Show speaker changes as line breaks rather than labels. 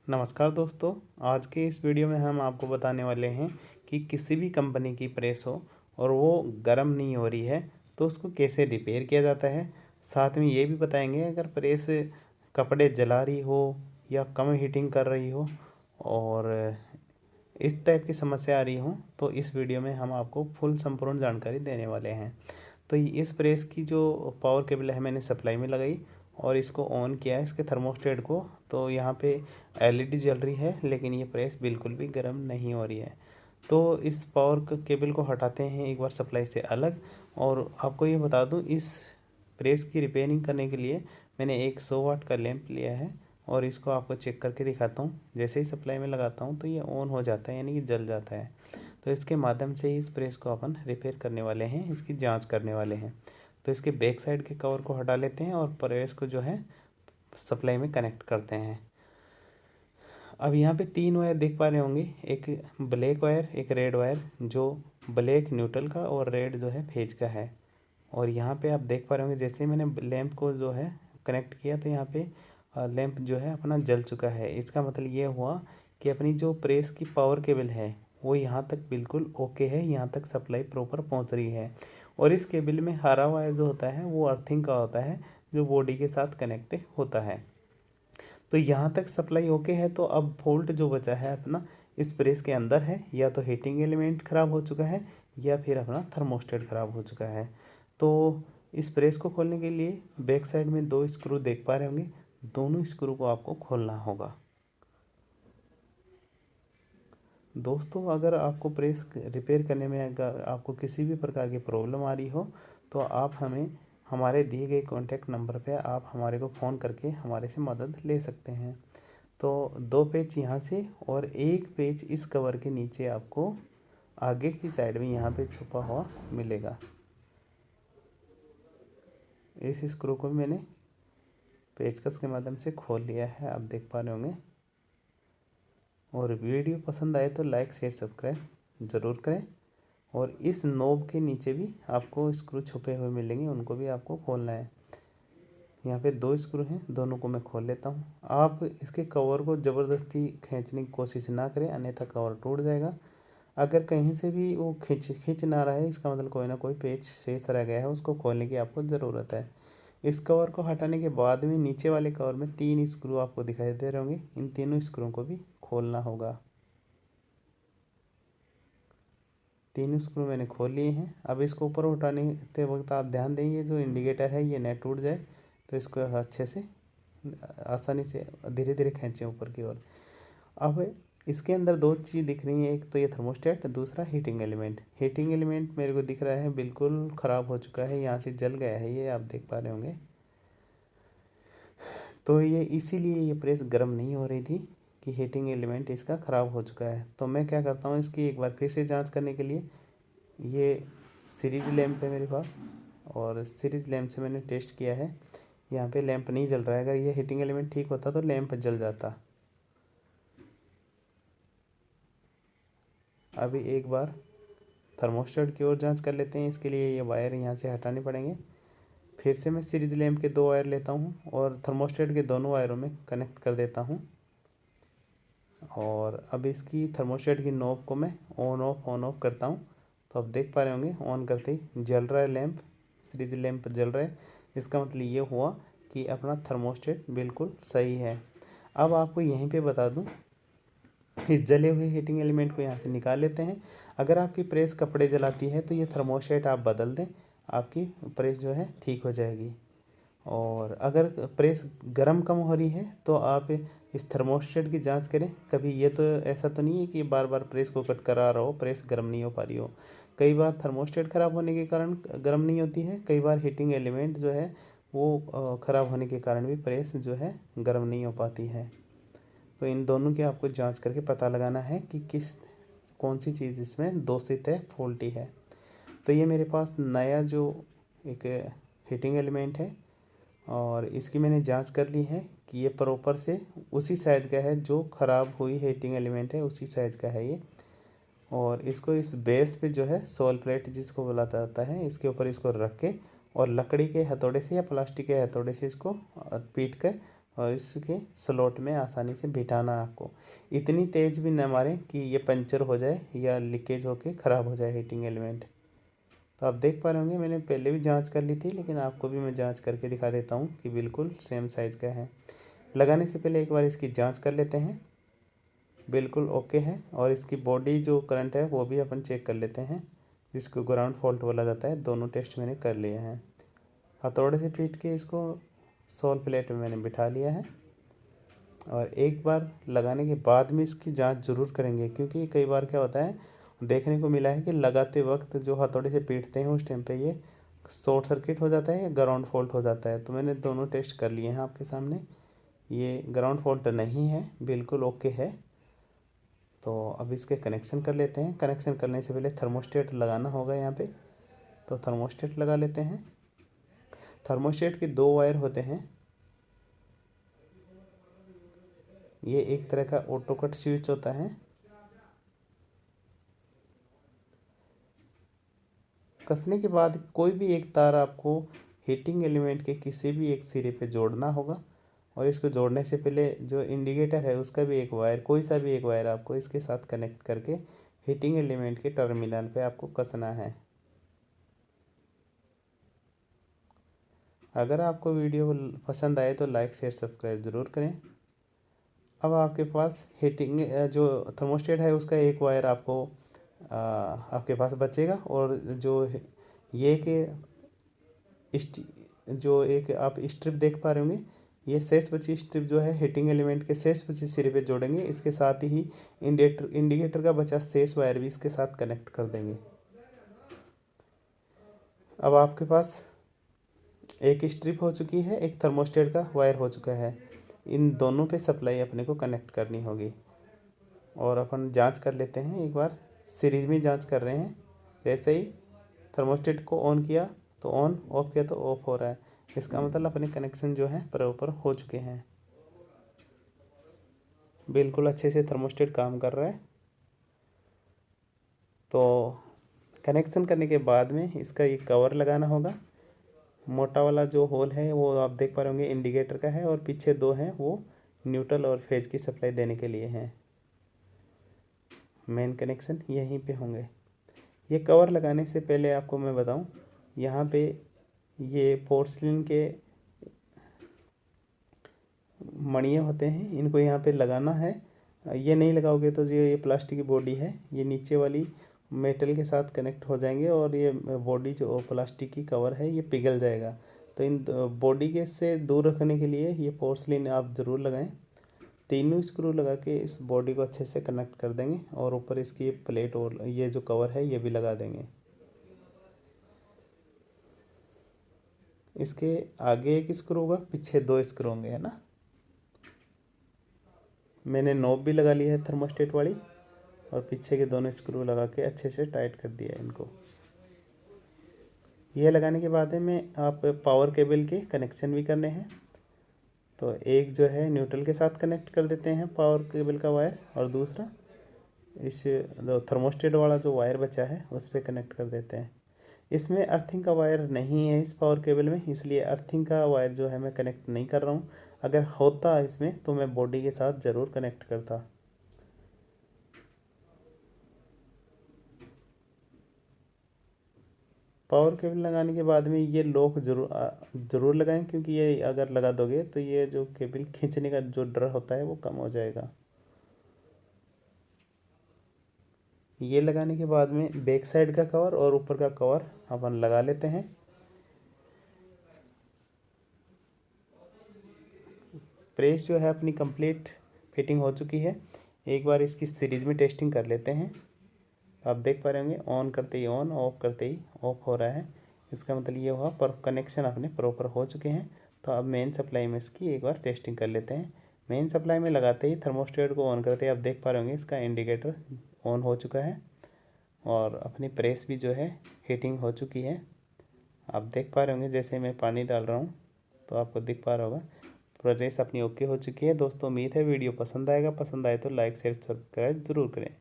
नमस्कार दोस्तों। आज के इस वीडियो में हम आपको बताने वाले हैं कि किसी भी कंपनी की प्रेस हो और वो गर्म नहीं हो रही है तो उसको कैसे रिपेयर किया जाता है। साथ में ये भी बताएंगे अगर प्रेस कपड़े जला रही हो या कम हीटिंग कर रही हो और इस टाइप की समस्या आ रही हो तो इस वीडियो में हम आपको फुल संपूर्ण जानकारी देने वाले हैं। तो इस प्रेस की जो पावर केबल है मैंने सप्लाई में लगाई और इसको ऑन किया है इसके थर्मोस्टेट को। तो यहाँ पे एलईडी जल रही है लेकिन ये प्रेस बिल्कुल भी गर्म नहीं हो रही है। तो इस पावर केबल को हटाते हैं एक बार सप्लाई से अलग। और आपको ये बता दूँ इस प्रेस की रिपेयरिंग करने के लिए मैंने एक 100 वाट का लैंप लिया है और इसको आपको चेक करके दिखाता हूँ। जैसे ही सप्लाई में लगाता हूँ तो ये ऑन हो जाता है यानी कि जल जाता है। तो इसके माध्यम से ही इस प्रेस को अपन रिपेयर करने वाले हैं, इसकी जांच करने वाले हैं। तो इसके बैक साइड के कवर को हटा लेते हैं और प्रेस को जो है सप्लाई में कनेक्ट करते हैं। अब यहाँ पे 3 वायर देख पा रहे होंगे, एक ब्लैक वायर, एक रेड वायर, जो ब्लैक न्यूट्रल का और रेड जो है फेज का है। और यहाँ पे आप देख पा रहे होंगे जैसे मैंने लैंप को जो है कनेक्ट किया तो यहाँ पे लैंप जो है अपना जल चुका है। इसका मतलब ये हुआ कि अपनी जो प्रेस की पावर केबल है वो यहाँ तक बिल्कुल ओके है, यहाँ तक सप्लाई प्रॉपर पहुँच रही है। और इस केबल में हरा वायर जो होता है वो अर्थिंग का होता है जो बॉडी के साथ कनेक्ट होता है। तो यहाँ तक सप्लाई ओके है। तो अब फॉल्ट जो बचा है अपना इस प्रेस के अंदर है, या तो हीटिंग एलिमेंट ख़राब हो चुका है या फिर अपना थर्मोस्टेट ख़राब हो चुका है। तो इस प्रेस को खोलने के लिए बैक साइड में 2 स्क्रू देख पा रहे होंगे, दोनों स्क्रू को आपको खोलना होगा। दोस्तों अगर आपको प्रेस रिपेयर करने में अगर आपको किसी भी प्रकार की प्रॉब्लम आ रही हो तो आप हमें हमारे दिए गए कॉन्टैक्ट नंबर पे आप हमारे को फ़ोन करके हमारे से मदद ले सकते हैं। तो 2 पेज यहाँ से और 1 पेज इस कवर के नीचे आपको आगे की साइड में यहाँ पे छुपा हुआ मिलेगा। इस स्क्रू को मैंने पेचकस के माध्यम से खोल लिया है, आप देख पा रहे होंगे। और वीडियो पसंद आए तो लाइक शेयर सब्सक्राइब ज़रूर करें। और इस नोब के नीचे भी आपको स्क्रू छुपे हुए मिलेंगे, उनको भी आपको खोलना है। यहाँ पे 2 स्क्रू हैं, दोनों को मैं खोल लेता हूँ। आप इसके कवर को ज़बरदस्ती खींचने की कोशिश ना करें, अन्यथा कवर टूट जाएगा। अगर कहीं से भी वो खींच ना रहा है इसका मतलब कोई ना कोई पेच शेष रह गया है, उसको खोलने की आपको ज़रूरत है। इस कवर को हटाने के बाद में नीचे वाले कवर में 3 स्क्रू आपको दिखाई दे रहे होंगे, इन तीनों स्क्रू को भी खोलना होगा। 3 स्क्रू मैंने खोल लिए हैं। अब इसको ऊपर उठाने वक्त आप ध्यान देंगे जो इंडिकेटर है ये न टूट जाए, तो इसको अच्छे से आसानी से धीरे धीरे खींचें ऊपर की ओर। अब इसके अंदर 2 चीज़ दिख रही हैं, एक तो ये थर्मोस्टेट, दूसरा हीटिंग एलिमेंट। हीटिंग एलिमेंट मेरे को दिख रहा है बिल्कुल ख़राब हो चुका है, यहाँ से जल गया है, ये आप देख पा रहे होंगे। तो ये इसीलिए ये प्रेस गर्म नहीं हो रही थी कि हीटिंग एलिमेंट इसका ख़राब हो चुका है। तो मैं क्या करता हूँ इसकी एक बार फिर से जांच करने के लिए, ये सीरीज़ लैंप है मेरे पास और सीरीज़ लैंप से मैंने टेस्ट किया है, यहाँ पे लैंप नहीं जल रहा है। अगर ये हीटिंग एलिमेंट ठीक होता तो लैंप जल जाता। अभी एक बार थर्मोस्टेट की ओर जांच कर लेते हैं। इसके लिए ये वायर यहाँ से हटाने पड़ेंगे। फिर से मैं सीरीज़ लैंप के 2 वायर लेता हूँ और थर्मोस्टेट के दोनों वायरों में कनेक्ट कर देता हूँ। और अब इसकी थर्मोस्टेट की नॉब को मैं ऑन ऑफ करता हूँ। तो आप देख पा रहे होंगे ऑन करते ही जल रहा है लैंप, सीरीज लैंप जल रहा है। इसका मतलब ये हुआ कि अपना थर्मोस्टेट बिल्कुल सही है। अब आपको यहीं पे बता दूँ, इस जले हुए हीटिंग एलिमेंट को यहाँ से निकाल लेते हैं। अगर आपकी प्रेस कपड़े जलाती है तो ये थर्मोस्टेट आप बदल दें, आपकी प्रेस जो है ठीक हो जाएगी। और अगर प्रेस गर्म कम हो रही है तो आप इस थर्मोस्टेट की जांच करें। कभी ये तो ऐसा तो नहीं है कि बार बार प्रेस को कट करा रहा हो, प्रेस गर्म नहीं हो पा रही हो। कई बार थर्मोस्टेट ख़राब होने के कारण गर्म नहीं होती है, कई बार हीटिंग एलिमेंट जो है वो ख़राब होने के कारण भी प्रेस जो है गर्म नहीं हो पाती है। तो इन दोनों की आपको जांच करके पता लगाना है कि कौन सी चीज़ इसमें दोषित है, फॉल्टी है। तो ये मेरे पास नया जो एक हीटिंग एलिमेंट है और इसकी मैंने जांच कर ली है कि ये प्रॉपर से उसी साइज़ का है, जो ख़राब हुई हीटिंग एलिमेंट है उसी साइज़ का है ये। और इसको इस बेस पे जो है सोल प्लेट जिसको बोला जाता है, इसके ऊपर इसको रख के और लकड़ी के हथौड़े से या प्लास्टिक के हथौड़े से इसको पीट कर और इसके स्लॉट में आसानी से बिठाना है आपको। इतनी तेज़ भी न मारें कि ये पंचर हो जाए या लीकेज होके ख़राब हो जाए हीटिंग एलिमेंट। तो आप देख पा रहे होंगे मैंने पहले भी जांच कर ली थी, लेकिन आपको भी मैं जांच करके दिखा देता हूँ कि बिल्कुल सेम साइज़ का है। लगाने से पहले एक बार इसकी जांच कर लेते हैं, बिल्कुल ओके है। और इसकी बॉडी जो करंट है वो भी अपन चेक कर लेते हैं, जिसको ग्राउंड फॉल्ट बोला जाता है। दोनों टेस्ट मैंने कर लिए हैं। हथौड़े से पीट के इसको सोल प्लेट में मैंने बिठा लिया है। और एक बार लगाने के बाद में इसकी जांच ज़रूर करेंगे, क्योंकि कई बार क्या होता है, देखने को मिला है कि लगाते वक्त जो हथौड़े से पीटते हैं उस टाइम पे ये शॉर्ट सर्किट हो जाता है या ग्राउंड फॉल्ट हो जाता है। तो मैंने दोनों टेस्ट कर लिए हैं आपके सामने, ये ग्राउंड फॉल्ट नहीं है, बिल्कुल ओके है। तो अब इसके कनेक्शन कर लेते हैं। कनेक्शन करने से पहले थर्मोस्टेट लगाना होगा यहाँ पे, तो थर्मोस्टेट लगा लेते हैं। थर्मोस्टेट के 2 वायर होते हैं। ये एक तरह का ऑटो कट स्विच होता है। कसने के बाद कोई भी एक तार आपको हीटिंग एलिमेंट के किसी भी एक सिरे पे जोड़ना होगा। और इसको जोड़ने से पहले जो इंडिकेटर है उसका भी एक वायर, कोई सा भी एक वायर आपको इसके साथ कनेक्ट करके हीटिंग एलिमेंट के टर्मिनल पे आपको कसना है। अगर आपको वीडियो पसंद आए तो लाइक शेयर सब्सक्राइब ज़रूर करें। अब आपके पास हीटिंग जो थर्मोस्टेट है उसका एक वायर आपको आपके पास बचेगा। और जो ये जो एक आप स्ट्रिप देख पा रहे होंगे, ये शेष बची स्ट्रिप जो है हीटिंग एलिमेंट के शेष बचे सिरे पे जोड़ेंगे। इसके साथ ही इंडिकेटर का बचा शेष वायर भी इसके साथ कनेक्ट कर देंगे। अब आपके पास एक स्ट्रिप हो चुकी है, एक थर्मोस्टेट का वायर हो चुका है। इन दोनों पे सप्लाई अपने को कनेक्ट करनी होगी। और अपन जांच कर लेते हैं एक बार, सीरीज में जांच कर रहे हैं। जैसे ही थर्मोस्टेट को ऑन किया तो ऑन, ऑफ किया तो ऑफ हो रहा है। इसका मतलब अपने कनेक्शन जो है प्रॉपर हो चुके हैं। बिल्कुल अच्छे से थर्मोस्टेट काम कर रहा है। तो कनेक्शन करने के बाद में इसका ये कवर लगाना होगा। मोटा वाला जो होल है वो आप देख पा रहे होंगे इंडिकेटर का है, और पीछे 2 हैं वो न्यूट्रल और फेज की सप्लाई देने के लिए हैं। मेन कनेक्शन यहीं पे होंगे। ये कवर लगाने से पहले आपको मैं बताऊं, यहाँ पे ये पोर्सिलिन के मणिये होते हैं, इनको यहाँ पे लगाना है। ये नहीं लगाओगे तो जो ये प्लास्टिक की बॉडी है ये नीचे वाली मेटल के साथ कनेक्ट हो जाएंगे, और ये बॉडी जो प्लास्टिक की कवर है ये पिघल जाएगा। तो इन बॉडी के से दूर रखने के लिए ये पोर्सिलिन आप ज़रूर लगाएं। तीनों स्क्रू लगा के इस बॉडी को अच्छे से कनेक्ट कर देंगे, और ऊपर इसकी प्लेट और ये जो कवर है ये भी लगा देंगे। इसके आगे एक स्क्रू होगा, पीछे 2 स्क्रू होंगे, है ना। मैंने नॉब भी लगा ली है थर्मोस्टेट वाली, और पीछे के दोनों स्क्रू लगा के अच्छे से टाइट कर दिया है इनको। यह लगाने के बाद में आप पावर केबल के कनेक्शन भी करने हैं। तो एक जो है न्यूट्रल के साथ कनेक्ट कर देते हैं पावर केबल का वायर, और दूसरा इस जो थर्मोस्टेट वाला जो वायर बचा है उस पर कनेक्ट कर देते हैं। इसमें अर्थिंग का वायर नहीं है इस पावर केबल में, इसलिए अर्थिंग का वायर जो है मैं कनेक्ट नहीं कर रहा हूँ। अगर होता इसमें तो मैं बॉडी के साथ ज़रूर कनेक्ट करता। पावर केबल लगाने के बाद में ये लॉक ज़रूर लगाएं, क्योंकि ये अगर लगा दोगे तो ये जो केबल खींचने का जो डर होता है वो कम हो जाएगा। ये लगाने के बाद में बैक साइड का कवर और ऊपर का कवर अपन लगा लेते हैं। प्रेस जो है अपनी कंप्लीट फिटिंग हो चुकी है। एक बार इसकी सीरीज में टेस्टिंग कर लेते हैं। आप देख पा रहे होंगे ऑन करते ही ऑन, ऑफ करते ही ऑफ हो रहा है। इसका मतलब ये हुआ पर कनेक्शन अपने प्रॉपर हो चुके हैं। तो अब मेन सप्लाई में इसकी एक बार टेस्टिंग कर लेते हैं। मेन सप्लाई में लगाते ही थर्मोस्टेट को ऑन करते ही आप देख पा रहे होंगे इसका इंडिकेटर ऑन हो चुका है, और अपनी प्रेस भी जो है हीटिंग हो चुकी है। आप देख पा रहे होंगे जैसे मैं पानी डाल रहा हूँ तो आपको दिख पा रहा होगा प्रेस अपनी ओके हो चुकी है। दोस्तों उम्मीद है वीडियो पसंद आएगा, पसंद आए तो लाइक शेयर सब्सक्राइब ज़रूर करें।